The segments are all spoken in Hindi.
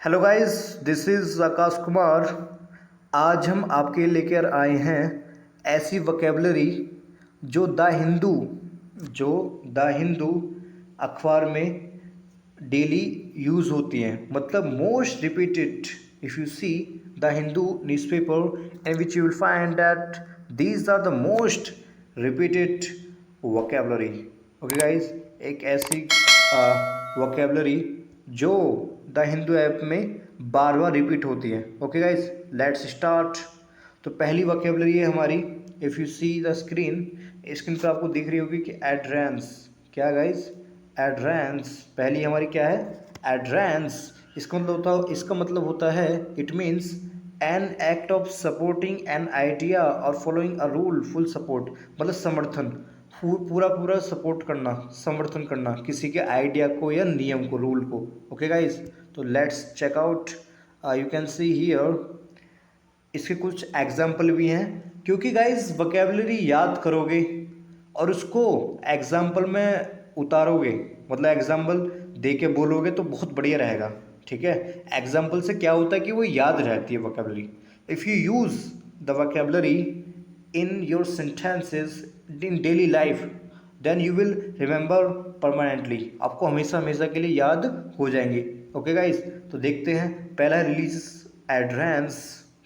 Hello guys, this is Akash Kumar. आज हम आपके लेकर आए हैं ऐसी वोकेबलरी जो द हिंदू अखबार में डेली यूज़ होती हैं, मतलब most repeated. If you see the Hindu newspaper in which you will find that these are the most repeated vocabulary. Okay guys, एक ऐसी वोकेबलरी जो द हिंदू ऐप में बार बार रिपीट होती है। Okay guys, let's start. तो पहली वोकेबलरी है हमारी, if you see the screen पर आपको दिख रही होगी कि एड्रेंस। क्या गाइस? एड्रेंस। पहली हमारी क्या है? एड्रेंस। इसका मतलब होता है it means an act of supporting an idea और following a rule. Full support मतलब समर्थन, पूरा पूरा सपोर्ट करना, समर्थन करना किसी के आइडिया को या नियम को, रूल को। ओके गाइस, तो let's check out. You can see here इसके कुछ एग्जाम्पल भी हैं, क्योंकि गाइस वोकेबलरी याद करोगे और उसको एग्जाम्पल में उतारोगे, मतलब एग्जाम्पल दे के बोलोगे तो बहुत बढ़िया रहेगा। ठीक है, एग्जाम्पल से क्या होता है कि वो याद रहती है vocabulary. If you use the vocabulary in your sentences in daily life then you will remember permanently. आपको हमेशा हमेशा के लिए याद हो जाएंगे। ओके गाइस, तो देखते हैं। पहला है रिलीजियस एड्रेंस।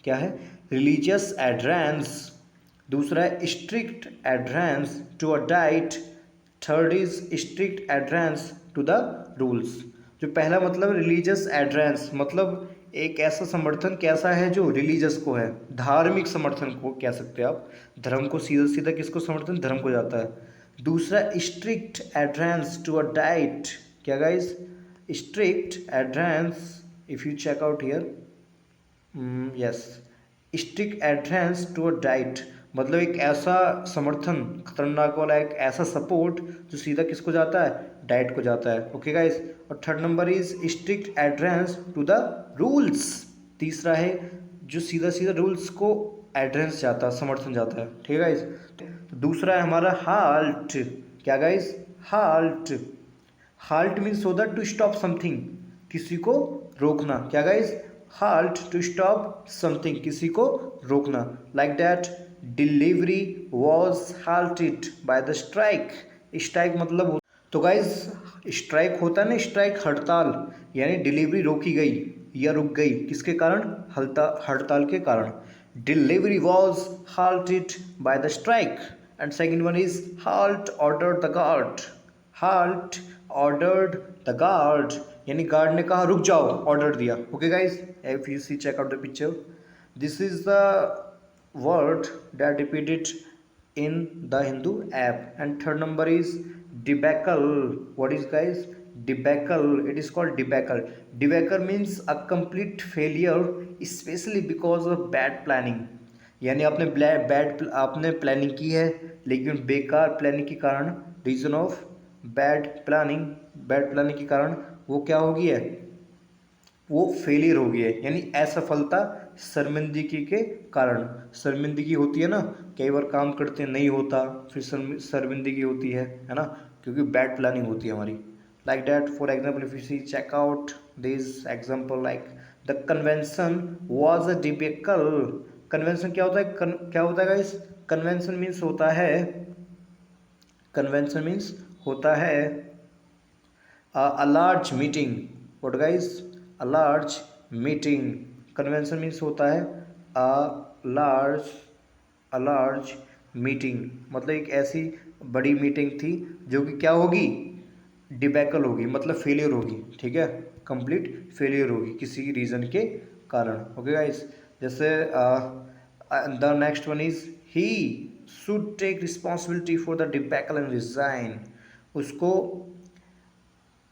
क्या है? Religious adherence. दूसरा है strict adherence to a diet. Third is strict adherence to the rules. जो पहला मतलब रिलीजियस एड्रेंस, मतलब एक ऐसा समर्थन कैसा है जो रिलीजियस को है, धार्मिक समर्थन को कह सकते हैं आप। धर्म को सीधा सीधा किसको समर्थन? धर्म को जाता है। दूसरा strict adherence to a diet. क्या guys? Strict adherence, if you check out here, yes, strict adherence to a diet, मतलब एक ऐसा समर्थन, खतरनाक वाला एक ऐसा सपोर्ट जो सीधा किसको जाता है? डाइट को जाता है। ओके गाइस, और third number is strict adherence to the rules. तीसरा है जो सीधा सीधा रूल्स को एडहेरेंस जाता है, समर्थन जाता है। ठीक है गाइस, तो दूसरा है हमारा हाल्ट। क्या गाइस? हाल्ट। हाल्ट मीन्स होता है टू स्टॉप समथिंग, किसी को रोकना। क्या guys? halt to stop something, किसी को रोकना। like that delivery was halted by the strike। strike मतलब तो गाइस स्ट्राइक होता है ना, स्ट्राइक हड़ताल, यानी डिलीवरी रोकी गई या रुक गई किसके कारण? हड़ताल के कारण। Delivery was halted by the strike। and second one is halt ordered the guard। halt ordered the guard, यानी गार्ड ने कहा रुक जाओ, ऑर्डर दिया। Okay guys, if you see check out the picture, this is the word that repeated in the Hindu app। and third number is debacle। what is guys? debacle, it is called debacle। debacle means a complete failure especially because of bad planning, यानी आपने प्लानिंग की है लेकिन बेकार प्लानिंग के कारण, रीजन ऑफ बैड प्लानिंग के कारण वो क्या हो गई है? वो फेलियर हो गई है, यानी असफलता शर्मिंदगी के कारण। शर्मिंदगी होती है ना, कई बार काम करते नहीं होता, फिर शर्मिंदगी होती है ना, क्योंकि बैड प्लानिंग होती है हमारी। Like that, for example if you see check out this example, like the convention was a debacle. Convention क्या होता है? क्या होता है गाइस? कन्वेंशन मीन्स होता है, कन्वेंशन मीन्स होता है a large meeting। what guys? a large meeting। convention means होता है large a large meeting, मतलब एक ऐसी बड़ी मीटिंग थी जो कि क्या होगी? डिबैकल होगी, मतलब फेलियर होगी। ठीक है, कंप्लीट फेलियर होगी किसी रीज़न के कारण। ओके गाइस, जैसे the next one is he should take responsibility for the debacle and resign. उसको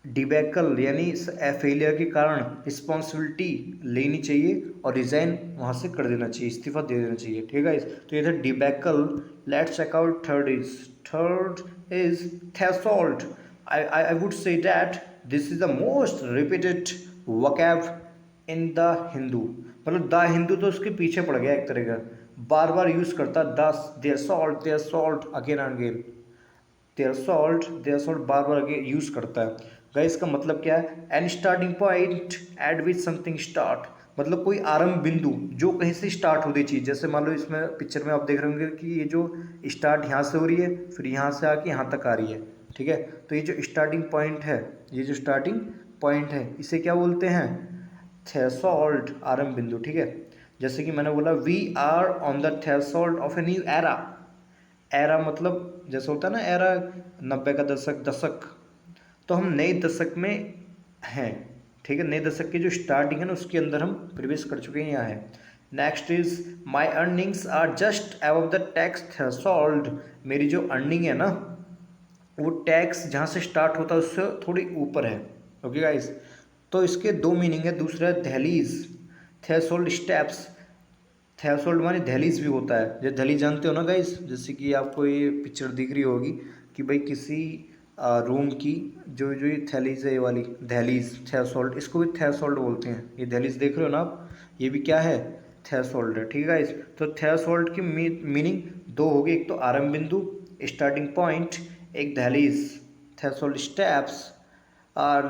डिबैकल यानी फेलियर के कारण रिस्पॉन्सिबिलिटी लेनी चाहिए और रिजाइन वहाँ से कर देना चाहिए, इस्तीफा दे देना चाहिए। ठीक है गाइस, तो ये था debacle. Let's check out third is threshold. I would say that this is the most repeated vocab in the Hindu, मतलब द हिंदू तो उसके पीछे पड़ गया एक तरह का, बार बार यूज करता there salt again and again. There salt बार बार यूज करता है। गाइस का मतलब क्या है, an starting point at which something start, मतलब कोई आरंभ बिंदु जो कहीं से स्टार्ट होती चीज़। जैसे मान लो इसमें पिक्चर में आप देख रहे होंगे कि ये जो स्टार्ट यहाँ से हो रही है, फिर यहाँ से आके यहाँ तक आ रही है, ठीक है। तो ये जो स्टार्टिंग पॉइंट है, ये जो स्टार्टिंग पॉइंट है, इसे क्या बोलते हैं, थ्रेशोल्ड, आरंभ बिंदु, ठीक है। जैसे कि मैंने बोला we are on the threshold of a new era. Era मतलब जैसे होता है ना एरा, 90 का दशक, दशक, तो हम नए दशक में हैं, ठीक है। नए दशक की जो स्टार्टिंग है ना उसके अंदर हम प्रवेश कर चुके हैं, यहाँ है। Next is my earnings are just above the tax threshold, मेरी जो अर्निंग है ना वो टैक्स जहाँ से स्टार्ट होता है उससे थोड़ी ऊपर है, ओके गाइस। तो इसके दो मीनिंग है, दूसरा है दहलीज, थ्रेशोल्ड स्टेप्स, थ्रेशोल्ड माने दहलीज भी होता है। जो दहलीज जानते हो ना गाइस, जैसे कि आपको ये पिक्चर दिख रही होगी कि भाई किसी रूम की जो जो ये थैलीज है, ये वाली दहलीज, थ्रेशोल्ड, इसको भी थ्रेशोल्ड बोलते हैं। ये दहलीज देख रहे हो ना आप, ये भी क्या है, थ्रेशोल्ड है, ठीक है गाइस। तो थ्रेशोल्ड की मीनिंग दो होगी, एक तो आरंभ बिंदु, स्टार्टिंग पॉइंट, एक दहलीज, threshold steps.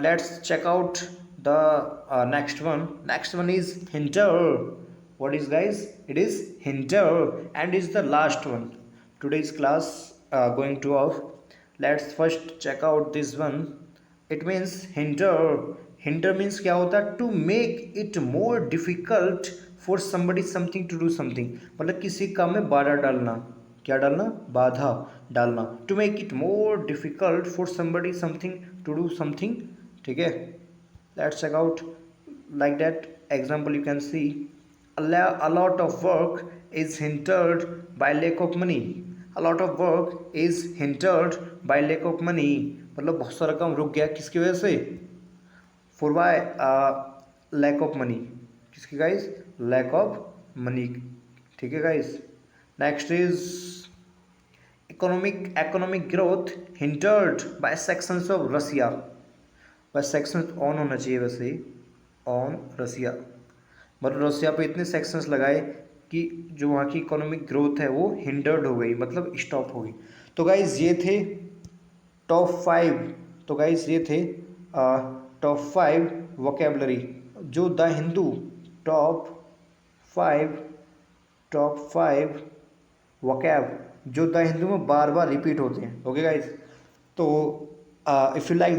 Let's check out the next one. Next one is hinder. What is, guys? It is hinder and is the last one. Today's class going to off. Let's first check out this one. It means hinder. Hinder means क्या होता है, to make it more difficult for somebody something to do something, मतलब किसी काम में बाधा डालना, क्या डालना, बाधा डालना, to make it more difficult for somebody something to do something, ठीक है। Let's check out like that example, you can see a lot of work is hindered by lack of money, a lot of work is hindered by lack of money, मतलब बहुत सारा काम रुक गया किसकी वजह से, for by lack of money, किसकी गाइस, लैक ऑफ मनी, ठीक है guys. Next is economic growth hindered by sections of Russia, by sections on होना चाहिए वैसे, ऑन रसिया, मतलब रसिया पे इतने सेक्शंस लगाए कि जो वहाँ की इकोनॉमिक ग्रोथ है वो हिंडर्ड हो गई, मतलब स्टॉप हो गई। तो गाइज ये थे टॉप 5, तो गाइज ये थे टॉप 5 वोकेबलरी जो the Hindu, top 5, top 5 vocab जो द हिंदू में बार बार रिपीट होते हैं, ओके गाइज। तो इफ़ यू लाइक